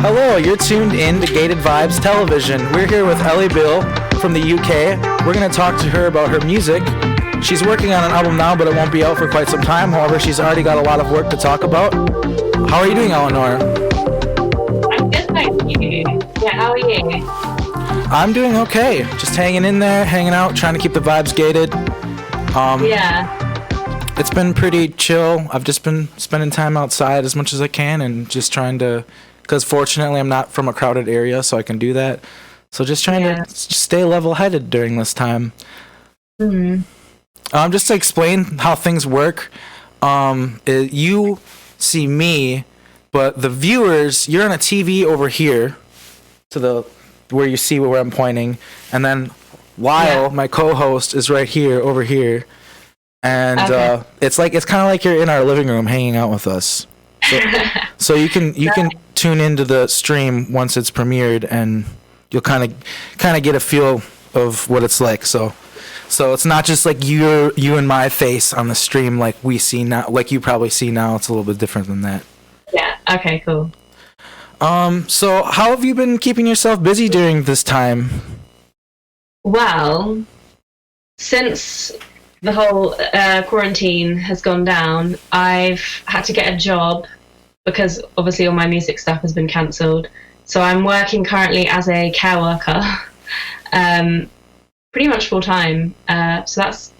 Hello, you're tuned in to Gated Vibes Television. We're here with Elle Beale from the UK. We're going to talk to her about her music. She's working on an album now, but it won't be out for quite some time. However, she's already got a lot of work to talk about. How are you doing, Eleanor? I'm good, thank you. Yeah, how are you? I'm doing okay. Just hanging in there, hanging out, trying to keep the vibes gated. Yeah. It's been pretty chill. I've just been spending time outside as much as I can and just trying to... Because fortunately, I'm not from a crowded area, so I can do that. So just trying to stay level-headed during this time. Just to explain how things work, you see me, but the viewers, you're on a TV over here, to the where you see where I'm pointing, and then Lyle, my co-host, is right here, over here, and it's kind of like you're in our living room hanging out with us. So you can tune into the stream once it's premiered, and you'll kind of get a feel of what it's like. So it's not just like you and my face on the stream like we see now, like you probably see now. It's a little bit different than that. Yeah. Okay. Cool. So how have you been keeping yourself busy during this time? Well, since the whole quarantine has gone down, I've had to get a job because obviously all my music stuff has been cancelled. So I'm working currently as a care worker, pretty much full time. So that's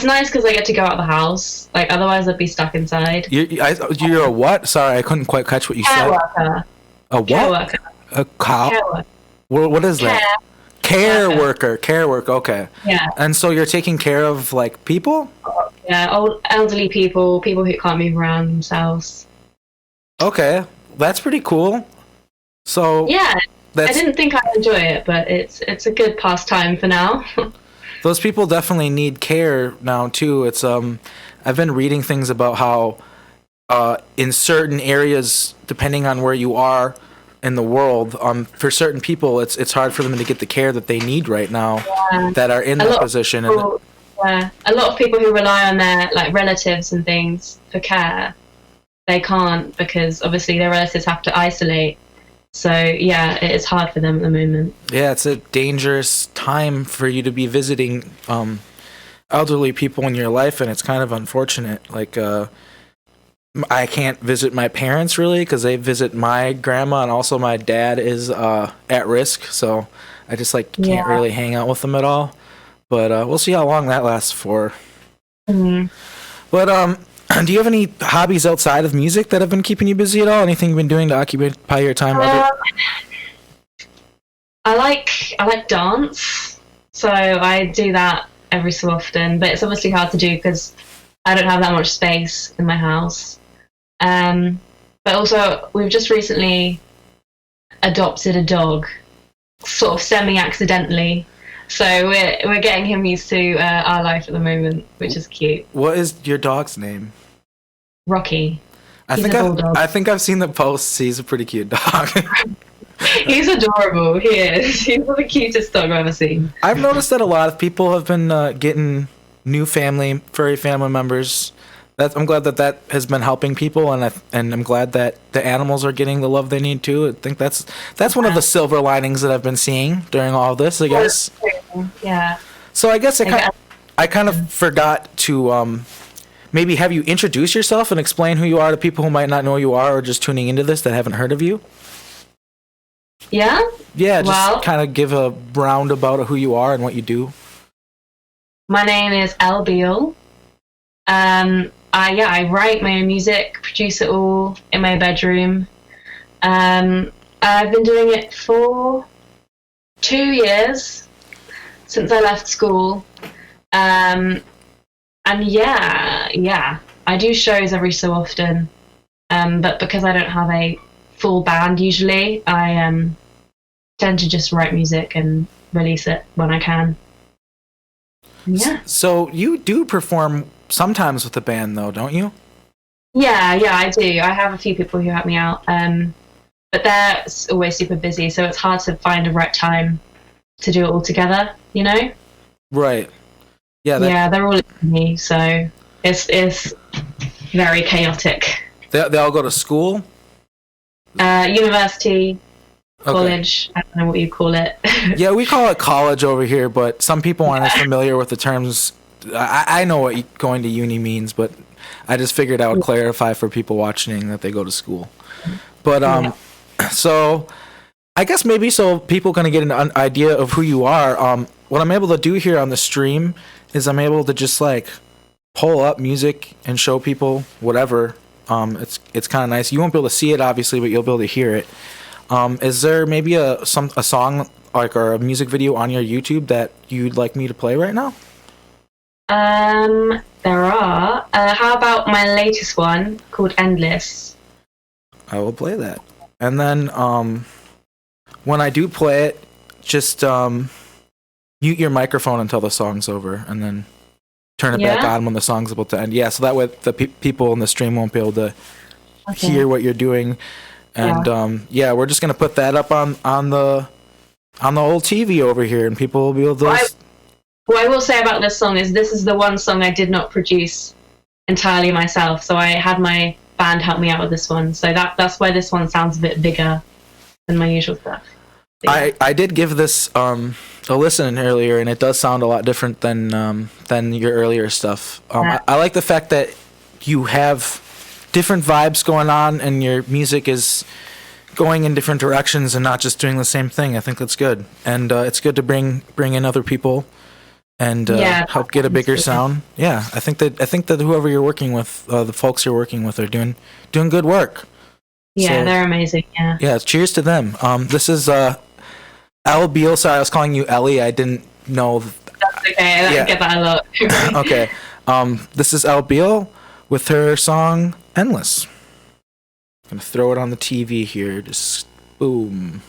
nice because I get to go out of the house. Like otherwise I'd be stuck inside. You're a what? Sorry, I couldn't quite catch what you said. Care worker. A what? Care worker. A cow? Care worker. What is that? Care worker. Okay. Yeah. And so you're taking care of like people? Yeah, old elderly people who can't move around themselves. Okay, that's pretty cool. So yeah, I didn't think I'd enjoy it, but it's a good pastime for now. Those people definitely need care now too. It's I've been reading things about how in certain areas, depending on where you are in the world, for certain people, it's hard for them to get the care that they need right now that are in that position. A lot of people who rely on their like relatives and things for care, they can't because obviously their relatives have to isolate. So yeah, it is hard for them at the moment. Yeah, it's a dangerous time for you to be visiting elderly people in your life, and it's kind of unfortunate. Like I can't visit my parents really because they visit my grandma, and also my dad is at risk, so I just can't really hang out with them at all. But we'll see how long that lasts for. Mm-hmm. But do you have any hobbies outside of music that have been keeping you busy at all? Anything you've been doing to occupy your time? I like dance, so I do that every so often. But it's obviously hard to do because I don't have that much space in my house. But also, we've just recently adopted a dog, sort of semi-accidentally. So we're getting him used to our life at the moment, which is cute. What is your dog's name? Rocky. I think I've seen the posts. He's a pretty cute dog. He's adorable. He is. He's the cutest dog I've ever seen. I've noticed that a lot of people have been getting new furry family members. I'm glad that has been helping people, and I'm glad that the animals are getting the love they need too. I think that's one of the silver linings that I've been seeing during all of this, I guess. Yeah. So I guess I kind of forgot to maybe have you introduce yourself and explain who you are to people who might not know who you are or just tuning into this that haven't heard of you. Yeah? Yeah, just kind of give a roundabout of who you are and what you do. My name is Elle Beale. I write my own music, produce it all in my bedroom. I've been doing it for 2 years since I left school. And I do shows every so often. But because I don't have a full band usually, I tend to just write music and release it when I can. Yeah. So you do perform sometimes with the band though, don't you? Yeah, I do. I have a few people who help me out. But they're always super busy, so it's hard to find a right time to do it all together, you know? Right. Yeah. They're all in me, so it's very chaotic. They all go to school? University, Okay. college. I don't know what you call it. Yeah, we call it college over here, but some people aren't as familiar with the terms. I know what going to uni means, but I just figured I would clarify for people watching that they go to school. But so I guess maybe so people kind of get an idea of who you are. What I'm able to do here on the stream is I'm able to just like pull up music and show people whatever. It's kind of nice. You won't be able to see it obviously, but you'll be able to hear it. Is there maybe a song like or a music video on your YouTube that you'd like me to play right now? There are. How about my latest one called Endless? I will play that. And then when I do play it, just mute your microphone until the song's over, and then turn it back on when the song's about to end. Yeah, so that way the people in the stream won't be able to hear what you're doing. And we're just gonna put that up on the old TV over here, and people will be able to. What I will say about this song is this is the one song I did not produce entirely myself. So I had my band help me out with this one. So that's why this one sounds a bit bigger than my usual stuff. I did give this a listen earlier, and it does sound a lot different than your earlier stuff. I like the fact that you have different vibes going on, and your music is going in different directions and not just doing the same thing. I think that's good, and it's good to bring in other people and help get a bigger sound. Yeah, I think that whoever you're working with, the folks you're working with, are doing good work. Yeah, so, they're amazing. Yeah. Yeah, cheers to them. This is Elle Beale. Sorry, I was calling you Ellie. I didn't know. That's okay. I get that a lot. Okay. This is Elle Beale with her song Endless. I'm gonna throw it on the TV here. Just boom.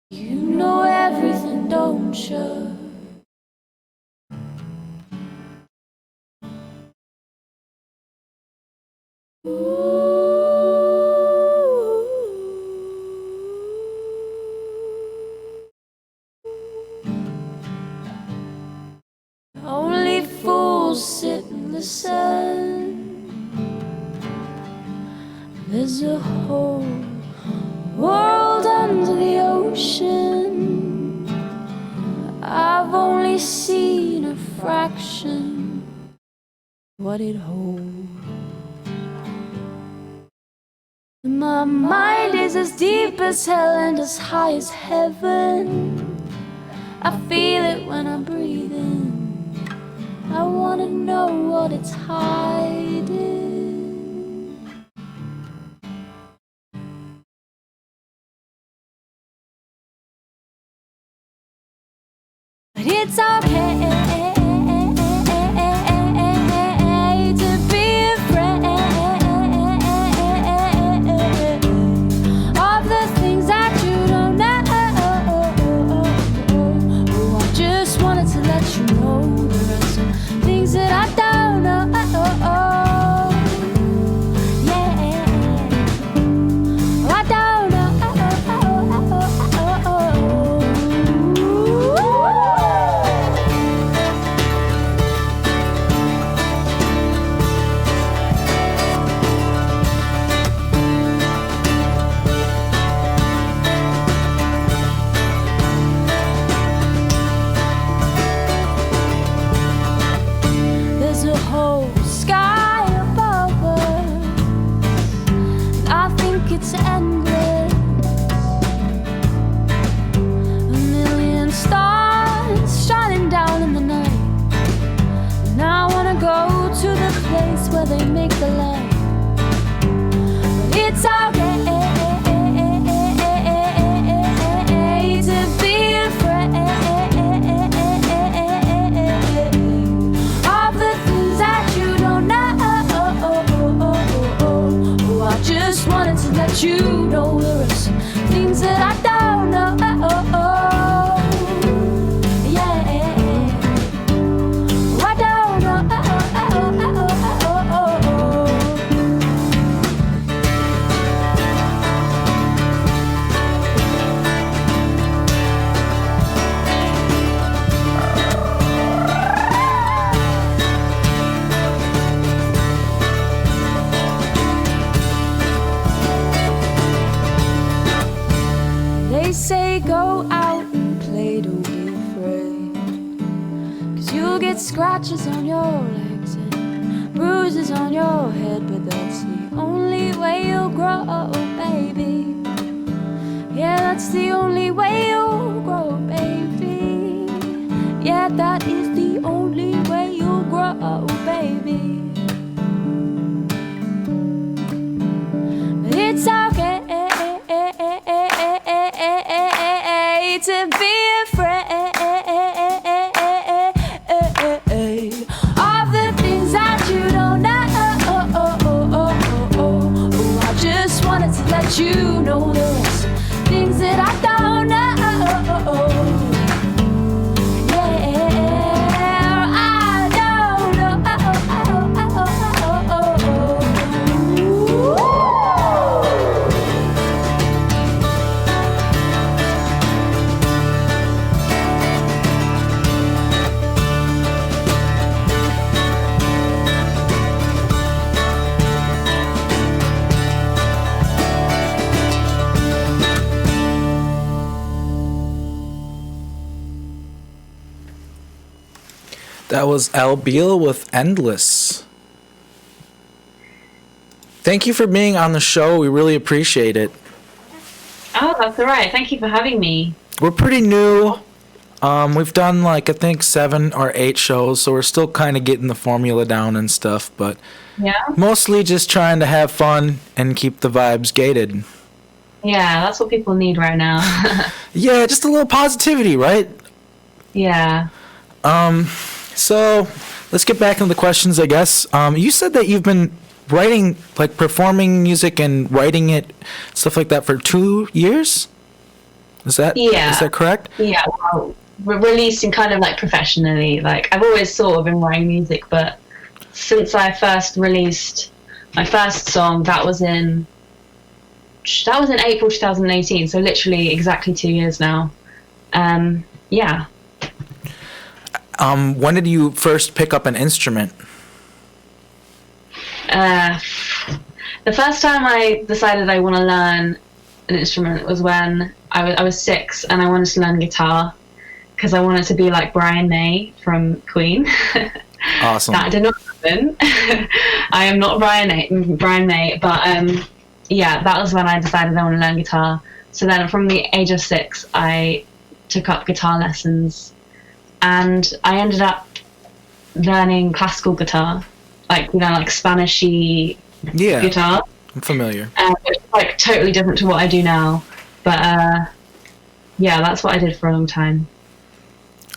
You know everything, don't you? Only fools sit in the sun. There's a whole world under the ocean. I've only seen a fraction of what it holds. My mind is as deep as hell and as high as heaven. I feel it when I breathe in. I wanna know what it's hiding. But it's okay to be afraid of the things that you don't know. Oh, I just wanted to let you know there are some things that I don't know. Yeah, I don't know. There's a whole sky above us, and I think it's endless. A million stars shining down in the night, and I wanna go to the place where they make the light. But it's okay to be afraid of the things that you don't know. Oh, I just wanted to let you know there are some things that I don't know. Yeah, I don't know. get scratches on your legs and bruises on your head, but that's the only way you'll grow, baby. Yeah, that's the only way you'll grow, baby. Yeah, that is the only way you'll grow, baby. It's okay to be afraid of the things that you don't know. I just wanted to let you know there's things that I don't know. That was Elle Beale with Endless. Thank you for being on the show. We really appreciate it. Oh, that's all right. Thank you for having me. We're pretty new. We've done like I think 7 or 8 shows, so we're still kind of getting the formula down and stuff, but Yeah? mostly just trying to have fun and keep the vibes gated. Yeah, that's what people need right now. Yeah, just a little positivity, right? Yeah. So let's get back into the questions, I guess. You said that you've been writing, like performing music and writing it, stuff like that, for 2 years? Is that correct? Yeah, well, we're releasing kind of like professionally. Like, I've always sort of been writing music, but since I first released my first song, that was in April 2018, so literally exactly 2 years now. Yeah. When did you first pick up an instrument? The first time I decided I want to learn an instrument was when I was 6 and I wanted to learn guitar because I wanted to be like Brian May from Queen. Awesome. That did not happen. I am not Brian May, but yeah, that was when I decided I want to learn guitar. So then from the age of 6, I took up guitar lessons. And I ended up learning classical guitar, like, you know, like Spanish-y guitar. I'm familiar. It's like totally different to what I do now. But yeah, that's what I did for a long time.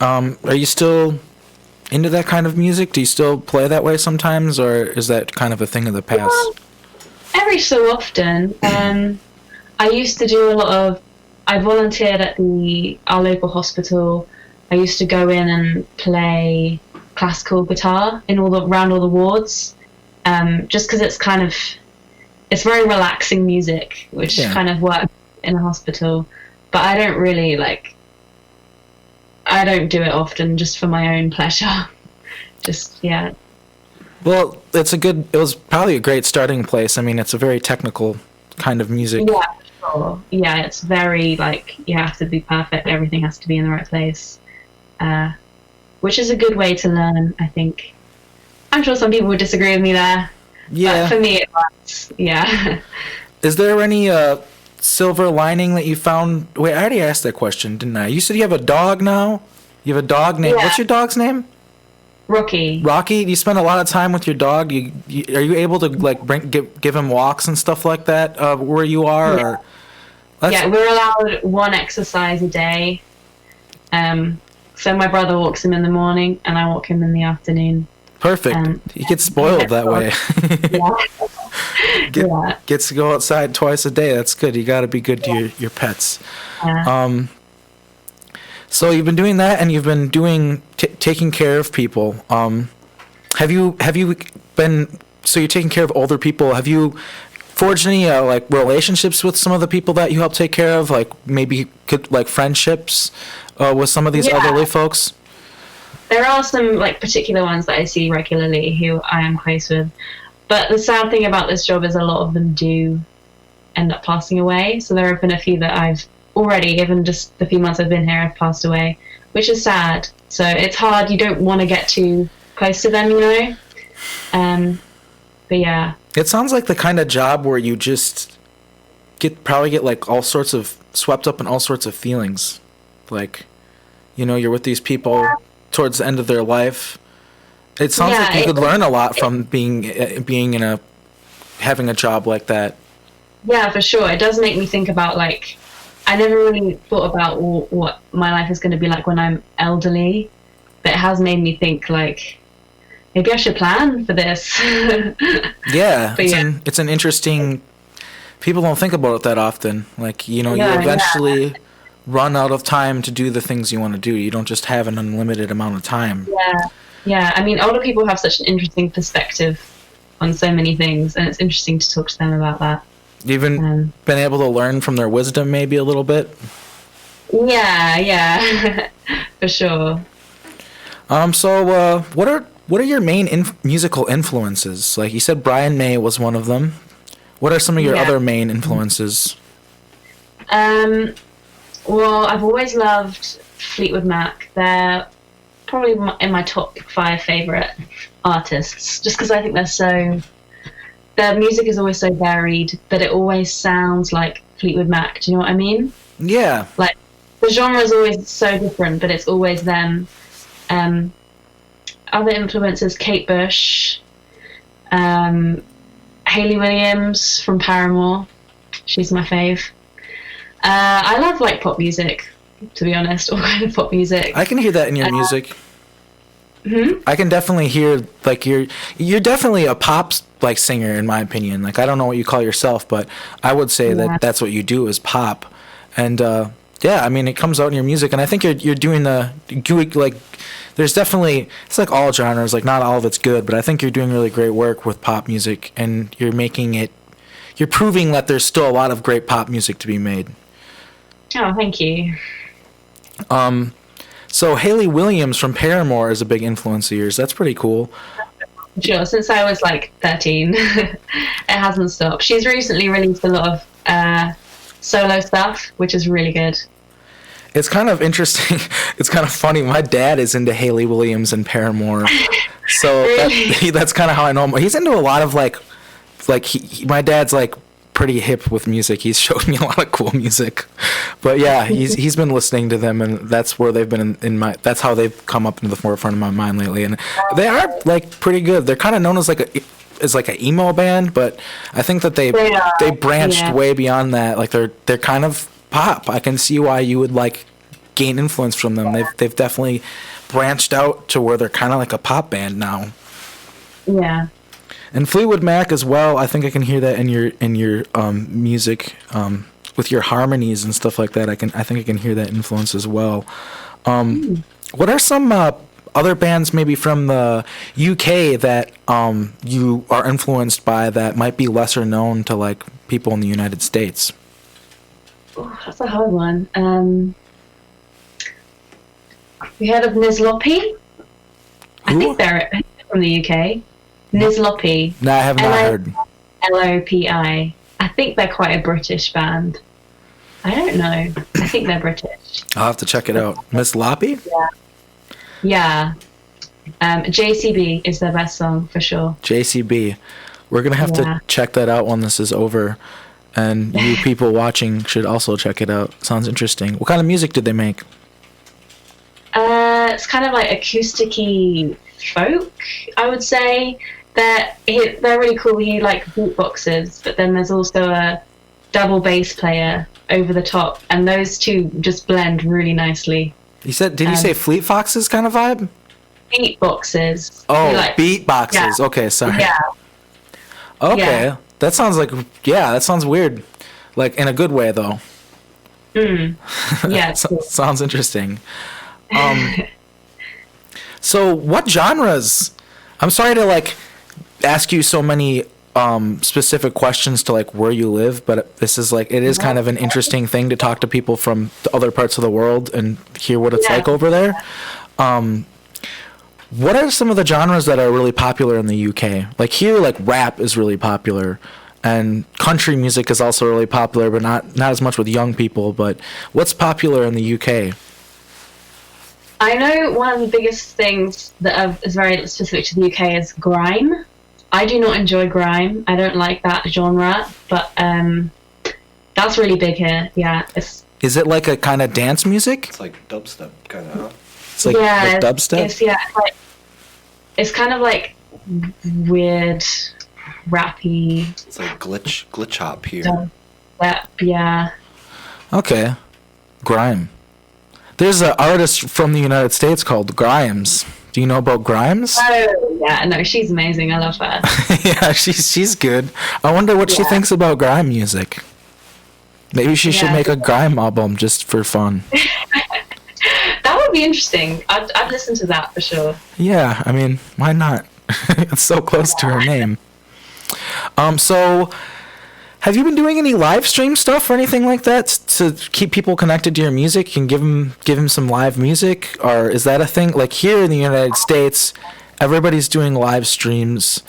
Are you still into that kind of music? Do you still play that way sometimes, or is that kind of a thing of the past? Well, every so often. I used to do a lot of... I volunteered at our local hospital. I used to go in and play classical guitar around all the wards, just because it's very relaxing music, which kind of works in a hospital. But I don't really I don't do it often, just for my own pleasure. Yeah. Well, it was probably a great starting place. I mean, it's a very technical kind of music. Yeah, sure. Yeah, it's very you have to be perfect. Everything has to be in the right place. Which is a good way to learn, I think. I'm sure some people would disagree with me there. Yeah. But for me, it works. Yeah. Is there any silver lining that you found? Wait, I already asked that question, didn't I? You said you have a dog now? You have a dog named... Yeah. What's your dog's name? Rocky. Rocky? Do you spend a lot of time with your dog? Are you able to give him walks and stuff like that where you are? Yeah. Yeah, we're allowed 1 exercise a day. So my brother walks him in the morning and I walk him in the afternoon. Perfect. He gets spoiled that way. Yeah. Gets to go outside twice a day. That's good. You got to be good to your pets. Yeah. So you've been doing that, and you've been taking care of people. Have you been? So you're taking care of older people. Have you forged any relationships with some of the people that you help take care of? Like maybe friendships with some of these elderly folks. There are some particular ones that I see regularly who I am close with. But the sad thing about this job is a lot of them do end up passing away. So there have been a few that I've already, given just the few months I've been here, have passed away, which is sad. So it's hard. You don't want to get too close to them, you know. But yeah. It sounds like the kind of job where you just probably get like all sorts of swept up in all sorts of feelings, like, you know, you're with these people towards the end of their life. It sounds like you could learn a lot from being in having a job like that. Yeah, for sure. It does make me think about, like, I never really thought about what my life is going to be like when I'm elderly, but it has made me think, like, maybe I should plan for this. Yeah, it's an interesting. People don't think about it that often. Like, you know, you eventually run out of time to do the things you want to do. You don't just have an unlimited amount of time. Yeah. I mean, older people have such an interesting perspective on so many things, and it's interesting to talk to them about that. You've been able to learn from their wisdom maybe a little bit? Yeah, for sure. So what are your main musical influences? Like you said, Brian May was one of them. What are some of your other main influences? Well, I've always loved Fleetwood Mac. They're probably in my top 5 favorite artists, just because I think their music is always so varied, but it always sounds like Fleetwood Mac. Do you know what I mean? Yeah. Like, the genre is always so different, but it's always them. Other influences, Kate Bush, Hayley Williams from Paramore. She's my fave. I love, like, pop music, to be honest, all kind of pop music. I can hear that in your music. Hmm? I can definitely hear, like, you're definitely a pop, like, singer, in my opinion. Like, I don't know what you call yourself, but I would say that that's what you do is pop. And yeah, I mean, it comes out in your music, and I think you're doing like, there's definitely, it's like all genres, like not all of it's good, but I think you're doing really great work with pop music, and you're proving that there's still a lot of great pop music to be made. Oh, thank you. So Hayley Williams from Paramore is a big influence of yours. That's pretty cool. Sure, since I was like 13, it hasn't stopped. She's recently released a lot of solo stuff, which is really good. It's kind of interesting. It's kind of funny. My dad is into Hayley Williams and Paramore, so Really? that's kind of how I know him. He's into a lot of like my dad's like pretty hip with music. He's showed me a lot of cool music, but yeah, he's been listening to them, and that's where they've been in my. That's how they've come up into the forefront of my mind lately, and they are like pretty good. They're kind of known as like an emo band, but I think that they branched way beyond that. Like they're kind of pop. I can see why you would like gain influence from them. They've definitely branched out to where they're kind of like a pop band now. Yeah. And Fleetwood Mac as well. I think I can hear that in your music with your harmonies and stuff like that. I think I can hear that influence as well. What are some other bands maybe from the UK that you are influenced by that might be lesser known to like people in the United States? Oh, that's a hard one. We heard of Nizlopi? I think they're from the UK. Nizlopi. No, I have not heard. Lopi. I think they're quite a British band. I don't know. I think they're British. I'll have to check it out. Miss Loppy? Yeah. JCB is their best song for sure. JCB. We're going to have to check that out when this is over. And you people watching should also check it out. Sounds interesting. What kind of music did they make? It's kind of like acoustic-y folk, I would say. They're really cool. He like beatboxes, but then there's also a double bass player over the top, and those two just blend really nicely. Did you say Fleet Foxes kind of vibe? Beatboxes. Oh, beatboxes. Yeah. Okay, sorry. Yeah. Okay. Yeah. That sounds weird. Like in a good way though. Yeah. Sounds interesting. So what genres? I'm sorry to like ask you so many specific questions to like where you live, but this is like it is kind of an interesting thing to talk to people from the other parts of the world and hear what it's like over there. What are some of the genres that are really popular in the UK? Like here, like rap is really popular. and country music is also really popular, but not as much with young people. But what's popular in the UK? I know one of the biggest things that is very specific to the UK is grime. I do not enjoy grime. I don't like that genre, but that's really big here. Yeah, Is it like a kind of dance music? It's like dubstep, kind of. It's like dubstep? It's kind of like weird, rappy. It's like glitch hop here. Dubstep, yeah. Okay. Grime. There's an artist from the United States called Grimes. Do you know about Grimes? Oh, yeah. No, she's amazing. I love her. Yeah, she's good. I wonder what she thinks about grime music. Maybe she should make a grime album just for fun. That would be interesting. I'd listen to that for sure. Yeah, I mean, why not? It's so close to her name. So, have you been doing any live stream stuff or anything like that to keep people connected to your music and give them some live music? Or is that a thing? Like here in the United States, everybody's doing live streams.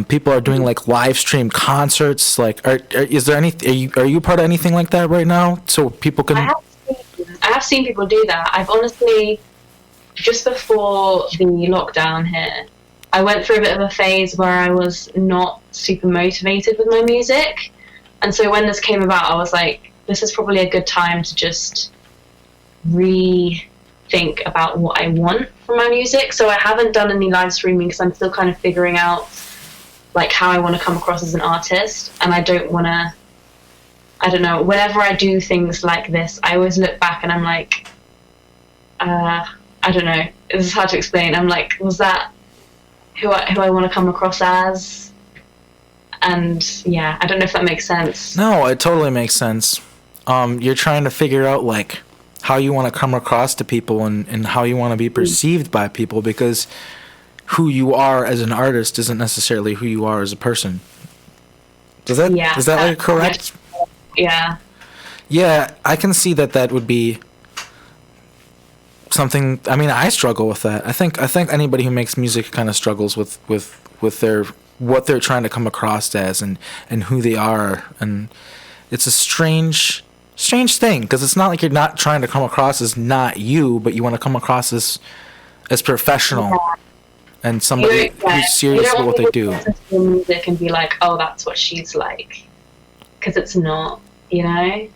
People are doing like live stream concerts. Like, are you part of anything like that right now? So people can. I have seen people do that. I've honestly, just before the lockdown here, I went through a bit of a phase where I was not super motivated with my music. And so when this came about, I was like, this is probably a good time to just rethink about what I want from my music. So I haven't done any live streaming because I'm still kind of figuring out like how I want to come across as an artist. And I don't want to, I don't know, whenever I do things like this, I always look back and I'm like, I don't know, this is hard to explain. I'm like, was that who I want to come across as? And yeah, I don't know if that makes sense. No, it totally makes sense. You're trying to figure out like how you want to come across to people and how you want to be perceived by people, because who you are as an artist isn't necessarily who you are as a person. Is that like correct? Yeah. Yeah, I can see that would be something. I mean, I struggle with that. I think anybody who makes music kind of struggles with their what they're trying to come across as and who they are, and it's a strange thing because it's not like you're not trying to come across as not you, but you want to come across as professional and somebody who's serious about what they do. Listen to the music and be like, oh, that's what she's like, because it's not, you know.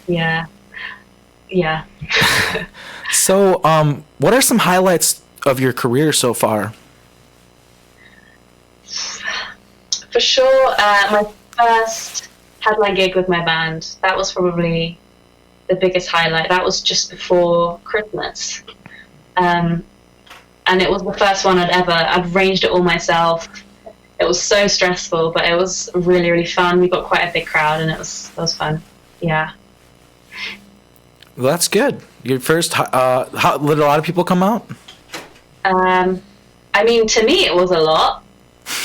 Yeah. So, what are some highlights of your career so far? For sure, my first headline gig with my band, that was probably the biggest highlight. That was just before Christmas. And it was the first one I'd arranged it all myself. It was so stressful, but it was really, really fun. We got quite a big crowd and it was fun. Yeah. Well, that's good. Your first, did a lot of people come out? I mean, to me, it was a lot.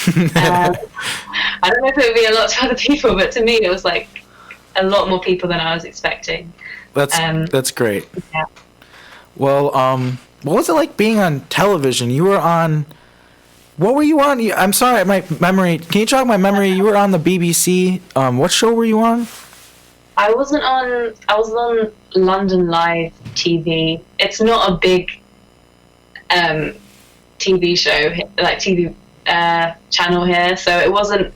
I don't know if it would be a lot to other people, but to me, it was like a lot more people than I was expecting. That's great. Yeah. Well, what was it like being on television? You were on. What were you on? I'm sorry, my memory. Can you jog my memory? You were on the BBC. What show were you on? I was on London Live TV. It's not a big TV show, like TV channel here, so it wasn't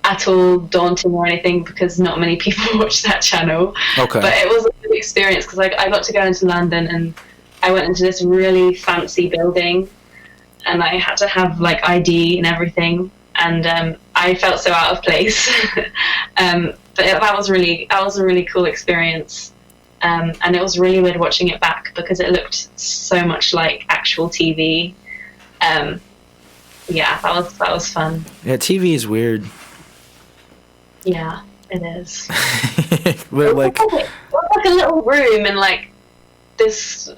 at all daunting or anything because not many people watch that channel. Okay. But it was a good experience because I got to go into London and I went into this really fancy building and I had to have like ID and everything, and I felt so out of place. But that was a really cool experience, and it was really weird watching it back because it looked so much like actual TV. Yeah, that was fun. Yeah, TV is weird. Yeah, it is. But like, it was like a little room in like this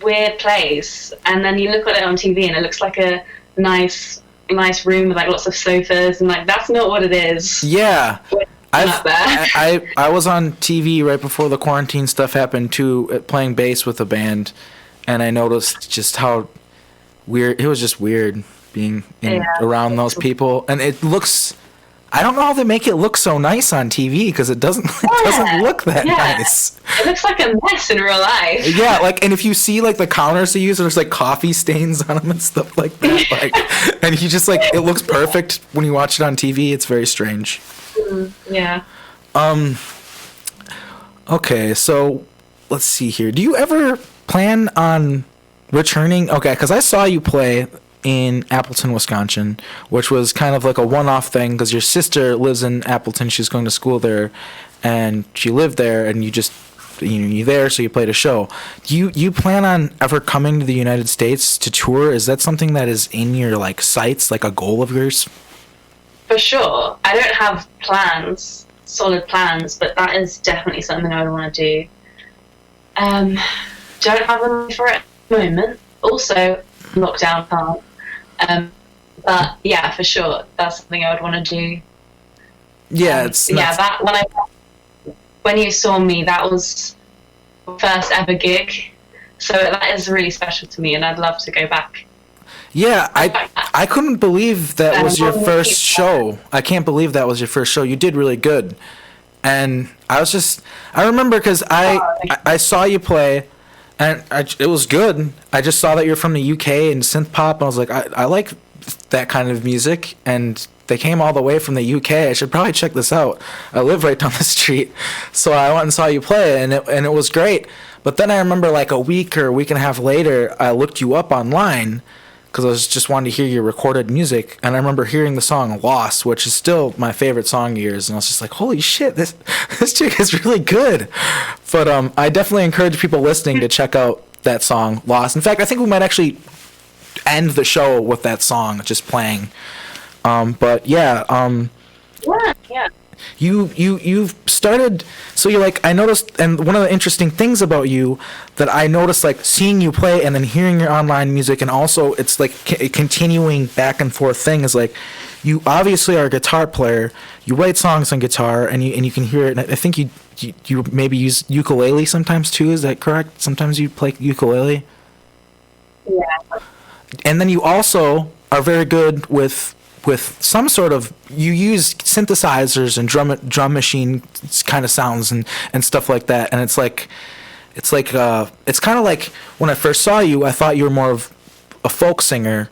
weird place, and then you look at it on TV and it looks like a nice room with like lots of sofas, and like that's not what it is. Yeah. I was on TV right before the quarantine stuff happened too, playing bass with a band, and I noticed just how weird it was. Just weird. being around those people, and it looks. I don't know how they make it look so nice on TV because it doesn't look that nice. It looks like a mess in real life. Yeah, like, and if you see like the counters they use, there's like coffee stains on them and stuff like that. Like, and you just like it looks perfect when you watch it on TV. It's very strange. Yeah. Okay, so let's see here. Do you ever plan on returning? Okay, because I saw you play in Appleton, Wisconsin, which was kind of like a one-off thing because your sister lives in Appleton. She's going to school there, and she lived there, and you're there, so you played a show. Do you plan on ever coming to the United States to tour? Is that something that is in your like sights, like a goal of yours? For sure. I don't have solid plans, but that is definitely something I would want to do. Don't have the money for it at the moment. Also, lockdown can't. But yeah, for sure, that's something I would want to do. Yeah, when you saw me, that was my first ever gig, so that is really special to me, and I'd love to go back. Yeah, I couldn't believe that was your first show. I can't believe that was your first show. You did really good, and I remember because I saw you play. And it was good. I just saw that you're from the UK and synth pop, and I was like, I like that kind of music. And they came all the way from the UK. I should probably check this out. I live right down the street, so I went and saw you play, and it was great. But then I remember like a week and a half later, I looked you up online because I was just wanting to hear your recorded music, and I remember hearing the song "Lost," which is still my favorite song of yours, and I was just like, "Holy shit, this chick is really good." But I definitely encourage people listening to check out that song "Lost." In fact, I think we might actually end the show with that song just playing. But yeah. Yeah. You've started, so you're like, I noticed, and one of the interesting things about you that I noticed, like seeing you play and then hearing your online music, and also it's like a continuing back and forth thing, is like you obviously are a guitar player, you write songs on guitar, and you can hear it, and I think you maybe use ukulele sometimes too, is that correct? Sometimes you play ukulele? Yeah. And then you also are very good with some sort of, you use synthesizers and drum machine kind of sounds and stuff like that, and it's kind of like when I first saw you, I thought you were more of a folk singer,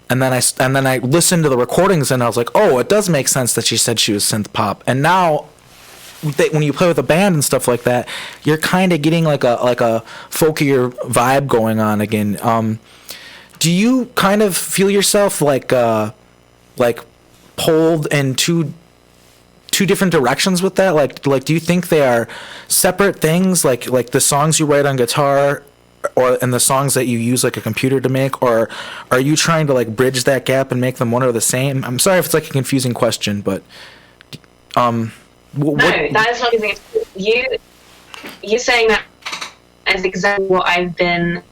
and then I listened to the recordings and I was like, oh, it does make sense that she said she was synth pop. And now when you play with a band and stuff like that, you're kind of getting like a folkier vibe going on again. Do you kind of feel yourself like pulled in two different directions with that? Like do you think they are separate things, like the songs you write on guitar and the songs that you use like a computer to make, or are you trying to like bridge that gap and make them one or the same? I'm sorry if it's like a confusing question, but no, that is not confusing. You saying that is exactly what I've been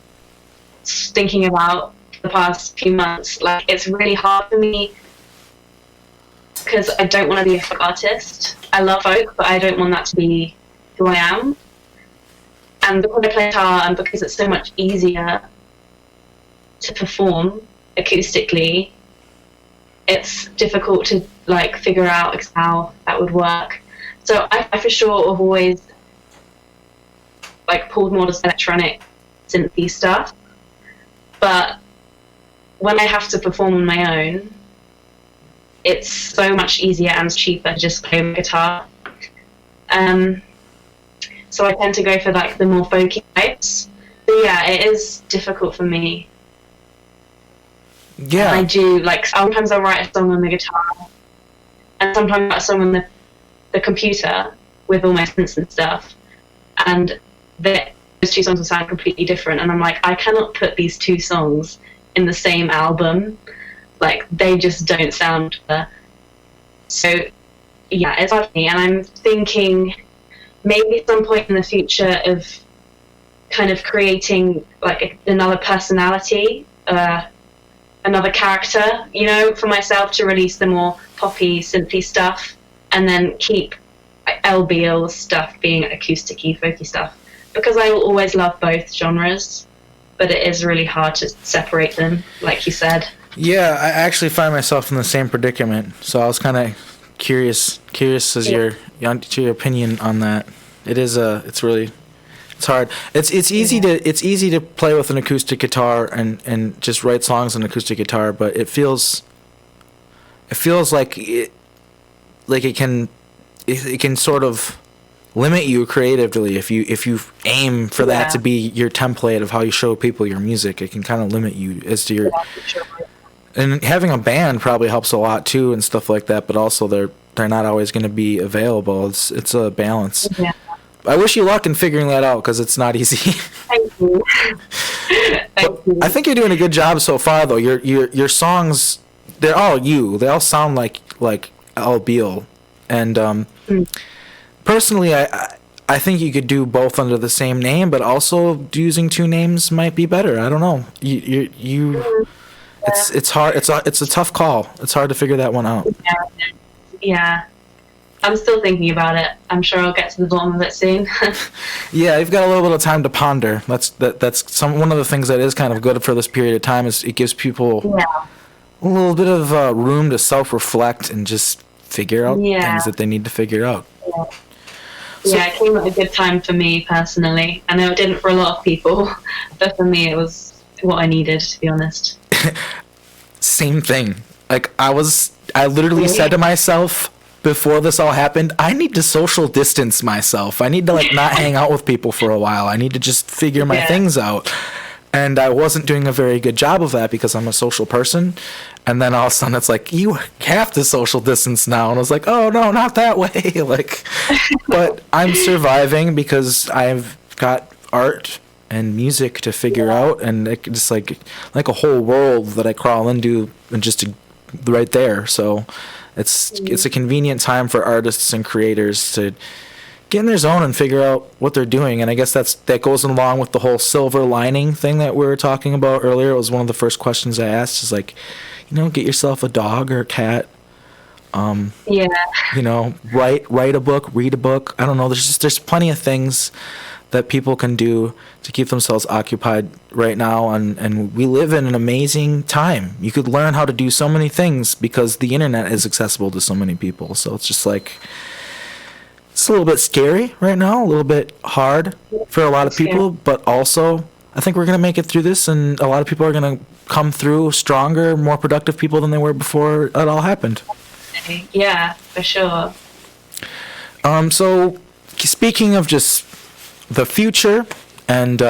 thinking about the past few months. Like, it's really hard for me because I don't want to be a folk artist. I love folk, but I don't want that to be who I am. And because I play guitar, and because it's so much easier to perform acoustically, it's difficult to like figure out how that would work. So I for sure have always like pulled more to electronic synthy stuff. But when I have to perform on my own, it's so much easier and cheaper to just play my guitar. So I tend to go for like the more folky types. But yeah, it is difficult for me. Yeah. And I do, like, sometimes I'll write a song on the guitar, and sometimes I'll write a song on the computer with all my synths and stuff. And those two songs will sound completely different. And I'm like, I cannot put these two songs in the same album. Like, they just don't sound together. So yeah, it's hard for me. And I'm thinking maybe at some point in the future of kind of creating like another personality, another character, you know, for myself, to release the more poppy, synthy stuff, and then keep Elle Beale stuff being acousticy, folky stuff, because I will always love both genres, but it is really hard to separate them, like you said. Yeah, I actually find myself in the same predicament. So I was kind of curious as to your opinion on that. It's really, it's hard. It's easy to play with an acoustic guitar and just write songs on acoustic guitar, but it feels like it can sort of limit you creatively if you aim for that to be your template of how you show people your music. It can kind of limit you as to your. And having a band probably helps a lot too and stuff like that, but also they're not always going to be available. It's a balance. Yeah. I wish you luck in figuring that out because it's not easy. Thank you. Thank you. I think you're doing a good job so far, though. Your songs, they're all you. They all sound like Elle Beale, and personally, I think you could do both under the same name, but also using two names might be better. I don't know. It's hard. It's a tough call. It's hard to figure that one out. Yeah. I'm still thinking about it. I'm sure I'll get to the bottom of it soon. Yeah, you've got a little bit of time to ponder. That's one of the things that is kind of good for this period of time is it gives people a little bit of room to self-reflect and just figure out things that they need to figure out. Yeah, it came at a good time for me personally. I know it didn't for a lot of people, but for me it was what I needed, to be honest. Same thing. Like I literally said to myself before this all happened, I need to social distance myself. I need to not hang out with people for a while. I need to just figure my things out. And I wasn't doing a very good job of that because I'm a social person. And then all of a sudden it's like, you have to social distance now. And I was like, oh no, not that way. But I'm surviving because I've got art and music to figure out, and it just like a whole world that I crawl into and just right there. So it's a convenient time for artists and creators to get in their zone and figure out what they're doing. And I guess that goes along with the whole silver lining thing that we were talking about earlier. It was one of the first questions I asked is get yourself a dog or a cat. Write a book, read a book. I don't know. There's plenty of things that people can do to keep themselves occupied right now, and we live in an amazing time. You could learn how to do so many things because the internet is accessible to so many people. So it's just it's a little bit scary right now, a little bit hard for a lot of people, but also I think we're going to make it through this, and a lot of people are going to come through stronger, more productive people than they were before it all happened. Yeah, for sure. So speaking of just the future and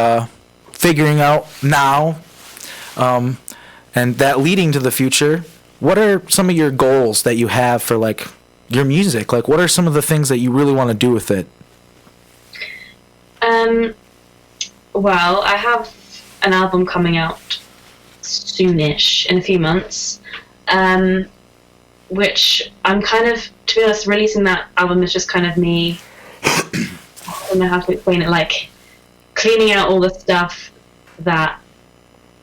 figuring out now, and that leading to the future, what are some of your goals that you have for your music? What are some of the things that you really want to do with it? Well, I have an album coming out soonish, in a few months, which I'm kind of, to be honest, releasing that album is just kind of me, I don't know how to explain it, cleaning out all the stuff that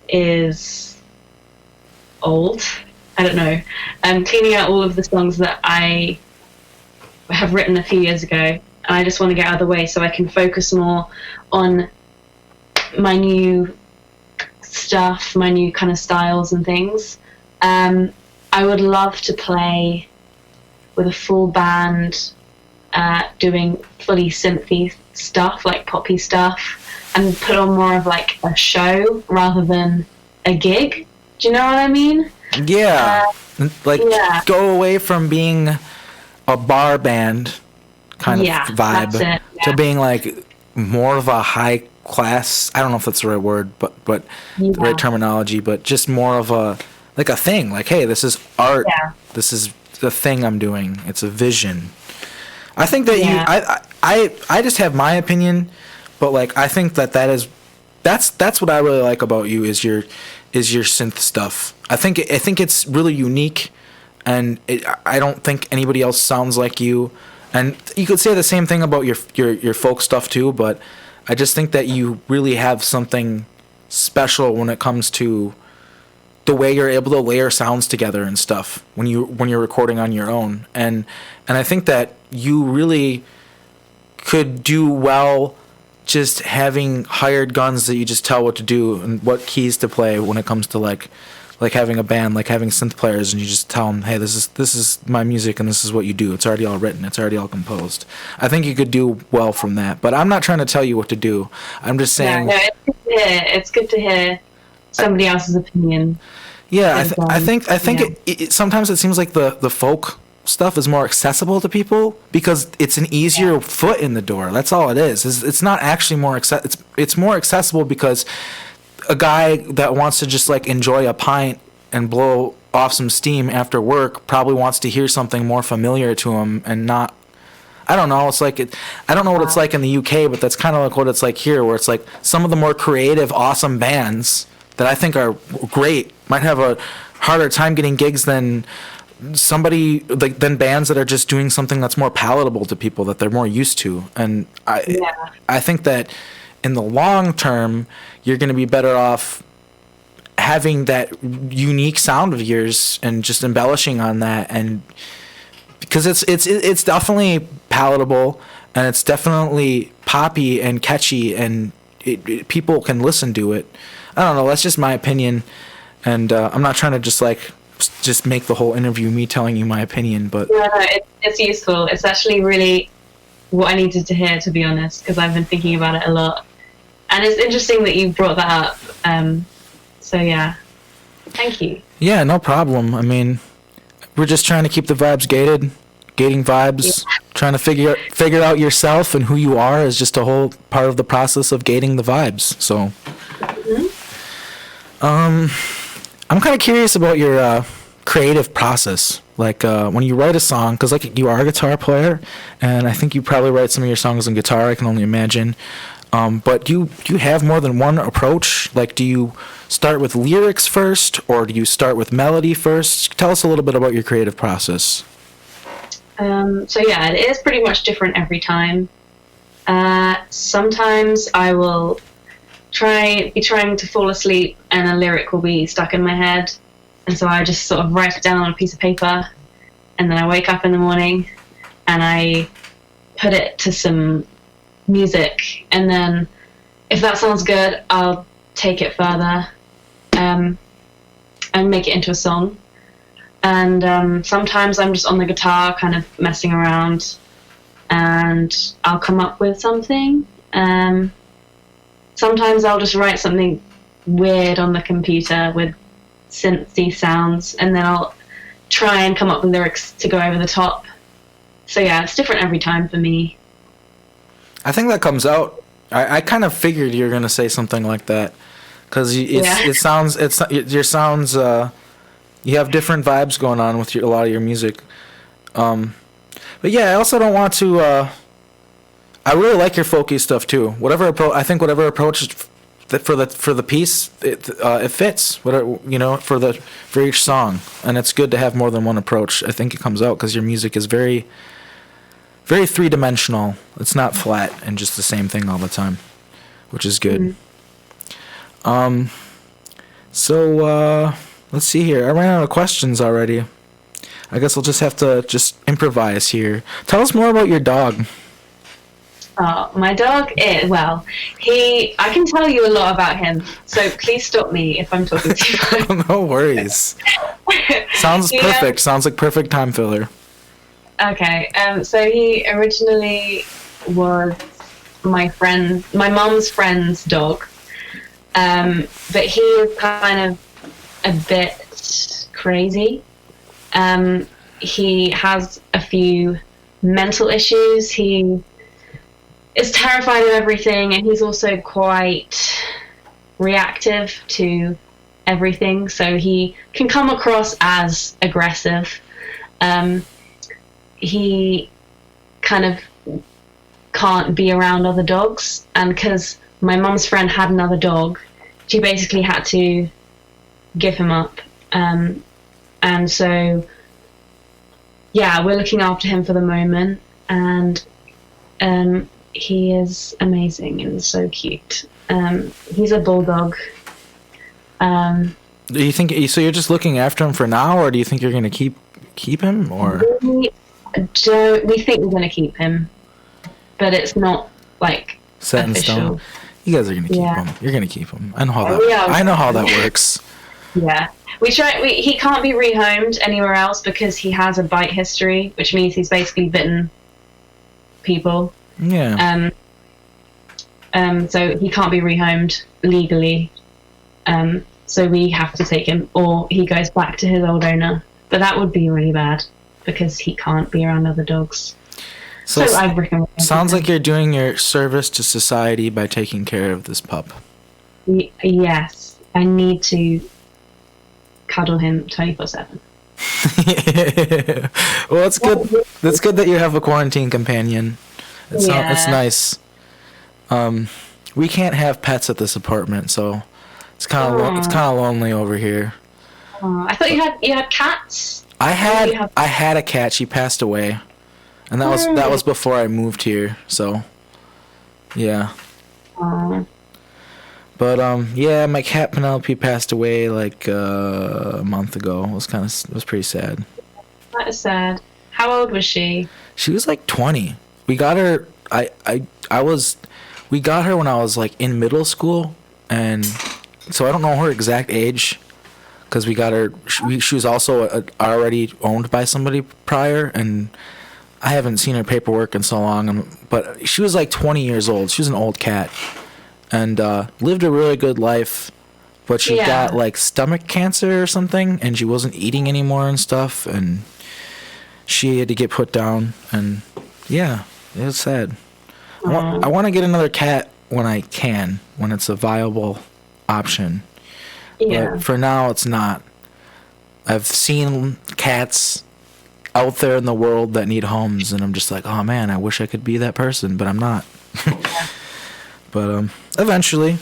is old. I don't know. Cleaning out all of the songs that I have written a few years ago, and I just want to get out of the way so I can focus more on my new stuff, my new kind of styles and things. I would love to play with a full band, doing fully synthy stuff, poppy stuff, and put on more of a show rather than a gig. Do you know what I mean? Yeah. Go away from being a bar band kind of vibe to being more of a high class, I don't know if that's the right word, but the right terminology, but just more of a thing. Hey, this is art. Yeah. This is the thing I'm doing. It's a vision. I think that I just have my opinion, but I think that's what I really like about you is your synth stuff. I think it's really unique, and I don't think anybody else sounds like you. And you could say the same thing about your folk stuff too, but I just think that you really have something special when it comes to the way you're able to layer sounds together and stuff when you're recording on your own. And I think that you really could do well just having hired guns that you just tell what to do and what keys to play when it comes to like having a band, like having synth players, and you just tell them, hey, this is my music, and this is what you do. It's already all written. It's already all composed. I think you could do well from that. But I'm not trying to tell you what to do. I'm just saying. Yeah, no, it's good to hear somebody else's opinion. Yeah, And, I think yeah. it sometimes it seems like the folk stuff is more accessible to people because it's an easier foot in the door. That's all it is. It's not actually more it's more accessible because a guy that wants to just like enjoy a pint and blow off some steam after work probably wants to hear something more familiar to him and not. I don't know. It's like I don't know what it's like in the UK, but that's kind of like what it's like here, where it's like some of the more creative, awesome bands that I think are great might have a harder time getting gigs than somebody like than bands that are just doing something that's more palatable to people that they're more used to. And I think that in the long term, you're going to be better off having that unique sound of yours and just embellishing on that, and because it's definitely palatable and it's definitely poppy and catchy and people can listen to it. I don't know. That's just my opinion, and I'm not trying to just make the whole interview me telling you my opinion, but No, it's useful. It's actually really what I needed to hear, to be honest, because I've been thinking about it a lot, and it's interesting that you brought that up. So yeah, thank you. yeah, no problem. I mean, we're just trying to keep the vibes gating vibes. Yeah. Trying to figure out yourself and who you are is just a whole part of the process of gating the vibes. So, I'm kind of curious about your creative process. Like when you write a song, because like you are a guitar player, and I think you probably write some of your songs on guitar. I can only imagine. But do you have more than one approach? Like, do you start with lyrics first, or do you start with melody first? Tell us a little bit about your creative process. So yeah, it is pretty much different every time. Sometimes I will be trying to fall asleep and a lyric will be stuck in my head, and so I just sort of write it down on a piece of paper, and then I wake up in the morning and I put it to some music, and then if that sounds good, I'll take it further and make it into a song. And sometimes I'm just on the guitar kind of messing around and I'll come up with something. Sometimes I'll just write something weird on the computer with synthy sounds, and then I'll try and come up with lyrics to go over the top. So yeah, it's different every time for me. I think that comes out. I kind of figured you were gonna say something like that, because your sounds. You have different vibes going on with a lot of your music. But yeah, I also don't want to. I really like your folky stuff too. Whatever approach for the piece, it fits. Whatever for each song, and it's good to have more than one approach. I think it comes out because your music is very, very three-dimensional. It's not flat and just the same thing all the time, which is good. So let's see here. I ran out of questions already. I guess I'll just have to improvise here. Tell us more about your dog. My dog is, I can tell you a lot about him, so please stop me if I'm talking too much. No worries. Sounds perfect. Sounds like perfect time filler. Okay, so he originally was my mom's friend's dog, but he is kind of a bit crazy. He has a few mental issues. He is terrified of everything, and he's also quite reactive to everything, so he can come across as aggressive. He kind of can't be around other dogs, and because my mum's friend had another dog, she basically had to give him up. And so, yeah, we're looking after him for the moment, and he is amazing and so cute. He's a bulldog. Do you think so? You're just looking after him for now, or do you think you're going to keep him, or? We think we're going to keep him, but it's not like set in official. stone. You guys are going to keep him. You're going to keep him. I know how that works. Yeah. He can't be rehomed anywhere else because he has a bite history, which means he's basically bitten people. Yeah. So he can't be rehomed legally. So we have to take him, or he goes back to his old owner. But that would be really bad because he can't be around other dogs. So I recommend. Sounds like you're doing your service to society by taking care of this pup. Yes, I need to cuddle him 24/7. Well, it's good. That's good that you have a quarantine companion. It's nice. We can't have pets at this apartment, so it's kind of lonely over here. I thought you had cats. I had a cat. She passed away, and that was before I moved here. So, yeah. But yeah, my cat Penelope passed away like a month ago. It was pretty sad. That is sad. How old was she? She was like 20. We got her. We got her when I was like in middle school, and so I don't know her exact age, because we got her. She was also already owned by somebody prior, and I haven't seen her paperwork in so long. But she was like 20 years old. She was an old cat, and lived a really good life. But she got like stomach cancer or something, and she wasn't eating anymore and stuff, and she had to get put down, and yeah, it was sad. I want to get another cat when I can, when it's a viable option. Yeah. But for now, it's not. I've seen cats out there in the world that need homes, and I'm just like, oh man, I wish I could be that person, but I'm not. But eventually.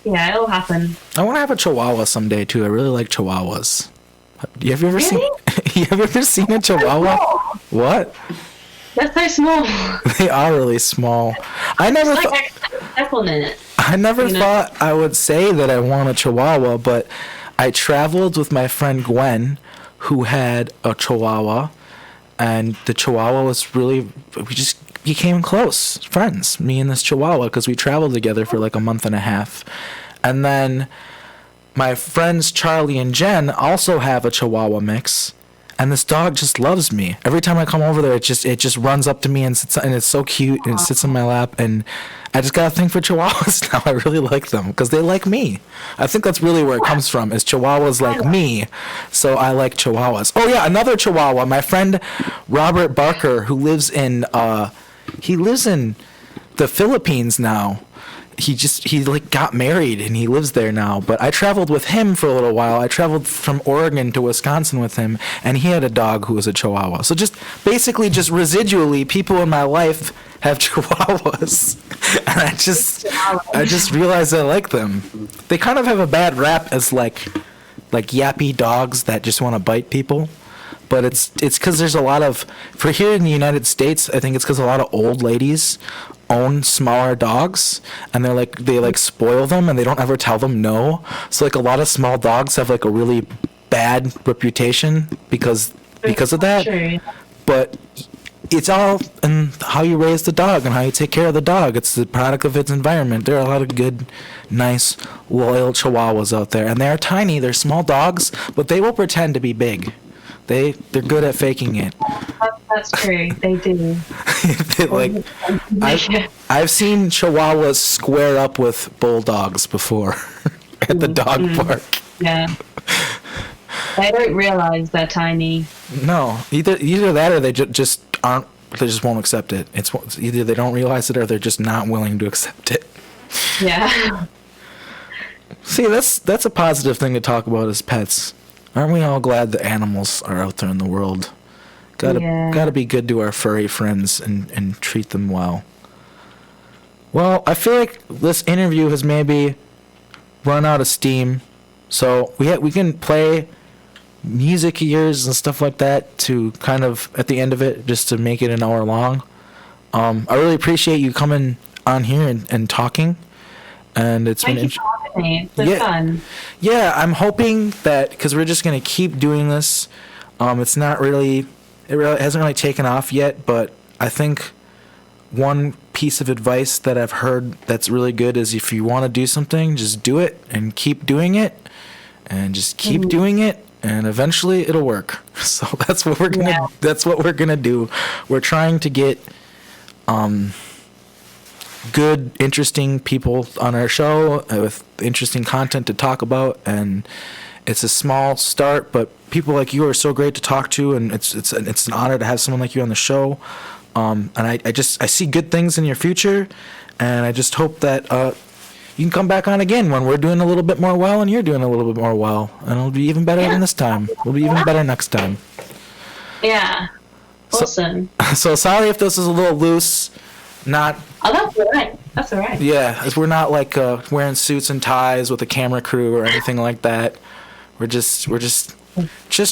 Yeah, it'll happen. I want to have a Chihuahua someday too. I really like Chihuahuas. Have you ever seen? You ever seen a Chihuahua? What? That's so small. They are really small. I never thought I would say that I want a Chihuahua, but I traveled with my friend Gwen, who had a Chihuahua, and the Chihuahua was we just became close friends, me and this Chihuahua, because we traveled together for like a month and a half. And then my friends Charlie and Jen also have a Chihuahua mix, and this dog just loves me. Every time I come over there, it just runs up to me and sits, and it's so cute, and it sits in my lap, and I just got a thing for Chihuahuas now. I really like them because they like me. I think that's really where it comes from, is Chihuahuas like me, so I like Chihuahuas. Oh yeah, another Chihuahua. My friend Robert Barker, who lives in the Philippines now. He like got married and he lives there now, but I traveled with him for a little while. I traveled from Oregon to Wisconsin with him, and he had a dog who was a Chihuahua. So just residually, people in my life have Chihuahuas, and I just realized I like them. They kind of have a bad rap as like yappy dogs that just want to bite people. But it's because there's a lot of, for here in the United States, I think it's because a lot of old ladies own smaller dogs, and they spoil them, and they don't ever tell them no. So like a lot of small dogs have like a really bad reputation because of that. True. But it's all in how you raise the dog and how you take care of the dog. It's the product of its environment. There are a lot of good, nice, loyal Chihuahuas out there, and they are tiny. They're small dogs, but they will pretend to be big. They're good at faking it. That's true. They do. I've seen Chihuahuas square up with bulldogs before at the dog park. Yeah. They don't realize they're tiny. No, either that or they just aren't. They just won't accept it. It's either they don't realize it or they're just not willing to accept it. Yeah. See, that's a positive thing to talk about as pets. Aren't we all glad that animals are out there in the world? Gotta be good to our furry friends and treat them well. Well, I feel like this interview has maybe run out of steam, so we can play music of yours and stuff like that to kind of at the end of it, just to make it an hour long. I really appreciate you coming on here and talking, and it's been interesting. It's been fun. Yeah, I'm hoping that, because we're just gonna keep doing this. It hasn't really taken off yet, but I think one piece of advice that I've heard that's really good is if you want to do something, just do it and keep doing it, and just keep doing it, and eventually it'll work. So that's what we're gonna do. We're trying to get good, interesting people on our show with interesting content to talk about, and it's a small start, but people like you are so great to talk to, and it's an honor to have someone like you on the show. And I see good things in your future, and I just hope that you can come back on again when we're doing a little bit more well and you're doing a little bit more well, and it'll be even better than this time. We'll be even better next time. Yeah. Awesome. So sorry if this is a little loose. Not. Oh, that's all right. That's all right. Yeah, as we're not like wearing suits and ties with a camera crew or anything like that. We're just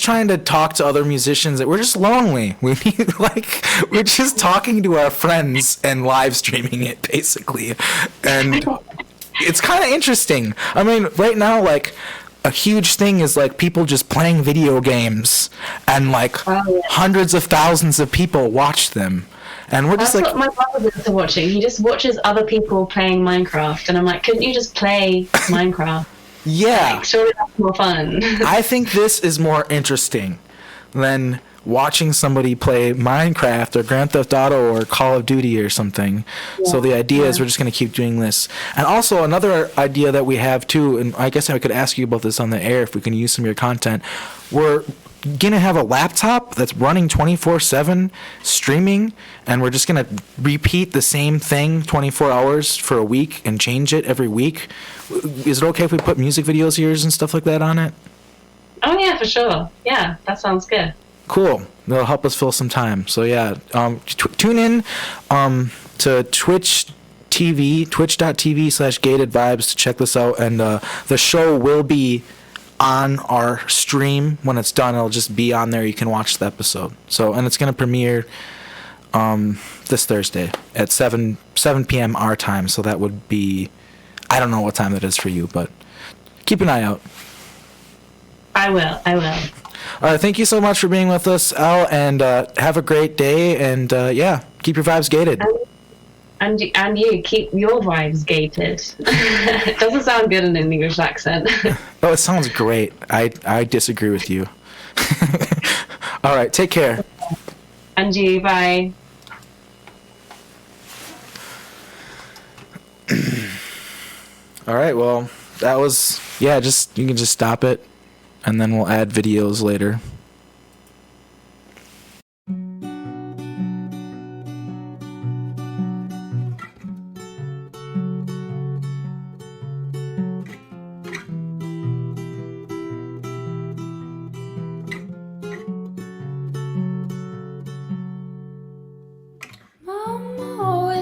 trying to talk to other musicians. We're just lonely. We need we're just talking to our friends and live streaming it basically, and it's kind of interesting. I mean, right now, like, a huge thing is like people just playing video games, and like hundreds of thousands of people watch them. And we're just That's what my brother is watching. He just watches other people playing Minecraft, and I'm like, couldn't you just play Minecraft? Yeah. Like, surely that's more fun. I think this is more interesting than watching somebody play Minecraft or Grand Theft Auto or Call of Duty or something. Yeah. So the idea is we're just going to keep doing this. And also another idea that we have too, and I guess I could ask you about this on the air if we can use some of your content. We're going to have a laptop that's running 24/7 streaming, and we're just going to repeat the same thing 24 hours for a week and change it every week. Is it okay if we put music videos of yours and stuff like that on it? Oh yeah, for sure. Yeah, that sounds good. Cool. That'll help us fill some time. So yeah, tune in to twitch.tv/gatedvibes to check this out, and the show will be on our stream when it's done. It'll just be on there. You can watch the episode. So, and it's going to premiere this Thursday at 7 p.m. our time. So that would be, I don't know what time that is for you, but keep an eye out. I will. All right, thank you so much for being with us, Elle, and have a great day, and yeah, keep your vibes gated. And you keep your vibes gated. It doesn't sound good in an English accent. Oh, it sounds great. I disagree with you. All right, take care. And you, bye. All right, well, that was, yeah, just, you can just stop it, and then we'll add videos later.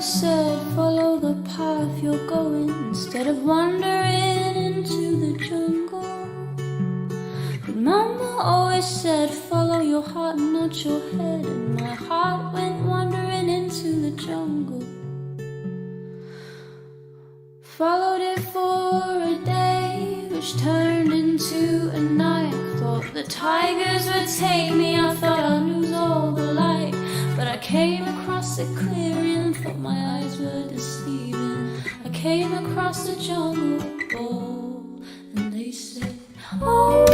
Said follow the path you're going instead of wandering into the jungle. But Mama always said follow your heart and not your head, and my heart went wandering into the jungle. Followed it for a day, which turned into a night. Thought the tigers would take me, I thought I'd lose all the light. But I came across a clearing, thought my eyes were deceiving. I came across the jungle ball, and they said, oh,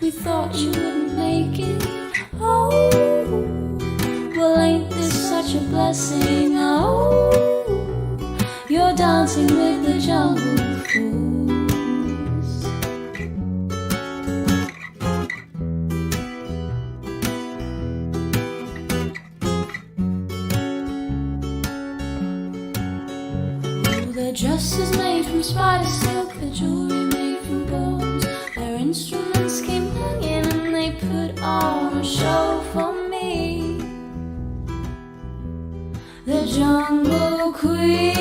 we thought you wouldn't make it. Oh, well, ain't this such a blessing? Oh, you're dancing with the jungle fools. Their dresses made from spider silk, their jewelry made from bones. Their instruments came hanging and they put on a show for me. The jungle queen,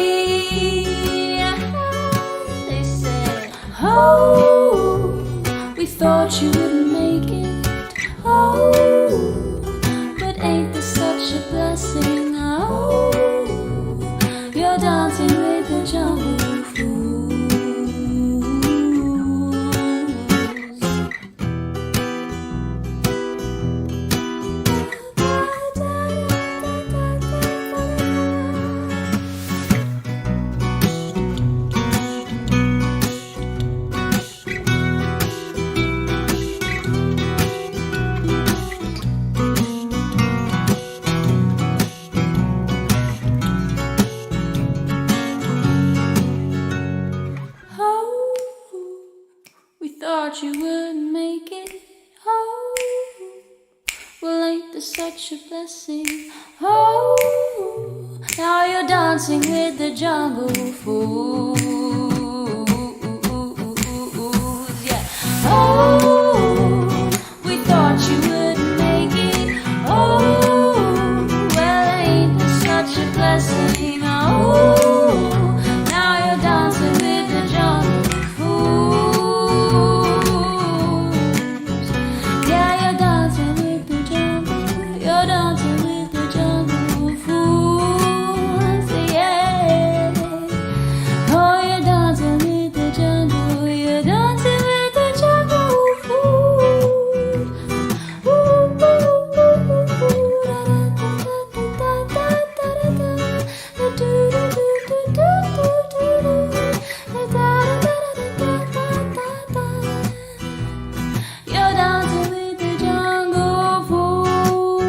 they said, oh, we thought you wouldn't make it. Oh, but ain't this such a blessing? Oh, you're dancing with the jungle fools. a blessing. Oh, now you're dancing with the jungle fools. Yeah. Oh, we thought you wouldn't make it. Oh, well, ain't this such a blessing? Oh, now you're dancing with the jungle fools. Yeah, you're dancing with the jungle. You're dancing with the jungle fools. Yeah. Oh, you're dancing with the jungle. You're dancing with the jungle fools. Ooh, ooh, ooh, ooh, ooh. Da, da, da, da, da, da, da. Do, do, do, do, do, do, do, do. Da, da, da, da, da, da, da, da. You're dancing with the jungle fools.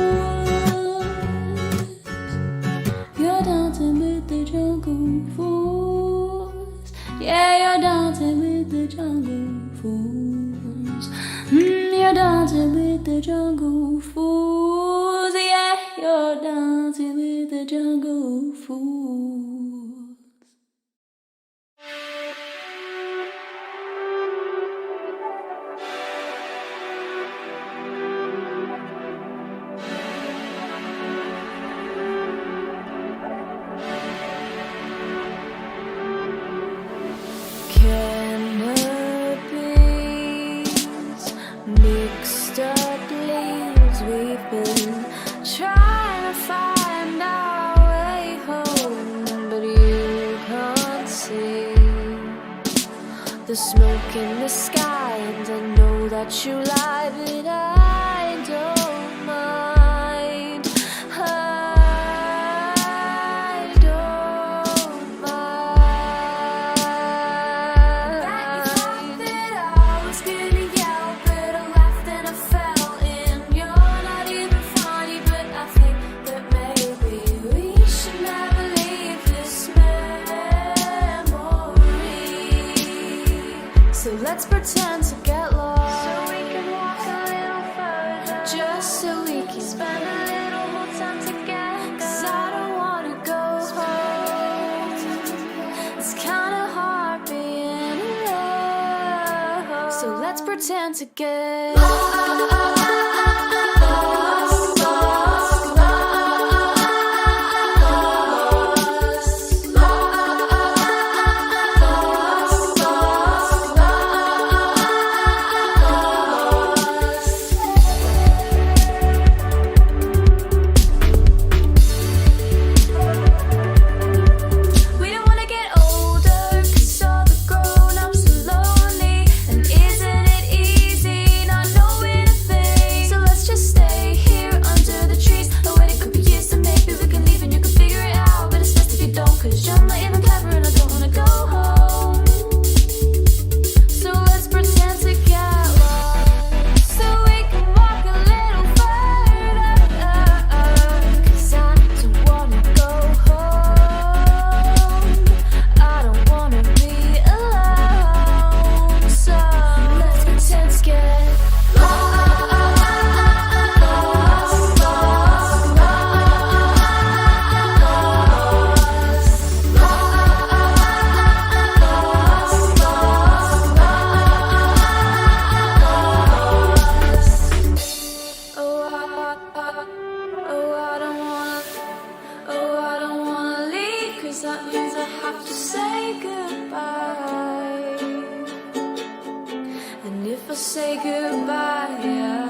You're dancing with the jungle fools. Yeah, you're dancing with the jungle fools. You're dancing with the jungle fools. Yeah, you're dancing with the jungle fools. Canopies, mixed up leaves. We've been trying to find our way home, but you can't see the smoke in the sky. And I know that you lie, but I don't mind. I don't mind. You thought that I was gonna yell, but I laughed and I fell in. You're not even funny, but I think that maybe we should never leave this memory. So let's pretend to get lost, so we can walk a little further, just so we can spend a little more time together. 'Cause I don't wanna go home. It's kinda hard being alone. So let's pretend to get lost. We don't wanna get older, 'cause all the grown-ups are lonely. And isn't it easy not knowing a thing? So let's just stay here under the trees. Oh, and it could be years, so maybe we can leave and you can figure it out. But it's best if you don't, 'cause you're not even clever and I don't wanna go home. So let's pretend to get lost, so we can walk a little further. 'Cause I don't wanna go home. I don't wanna be alone. So let's pretend to get I don't wanna leave, 'cause that means I have to say goodbye. And if I say goodbye,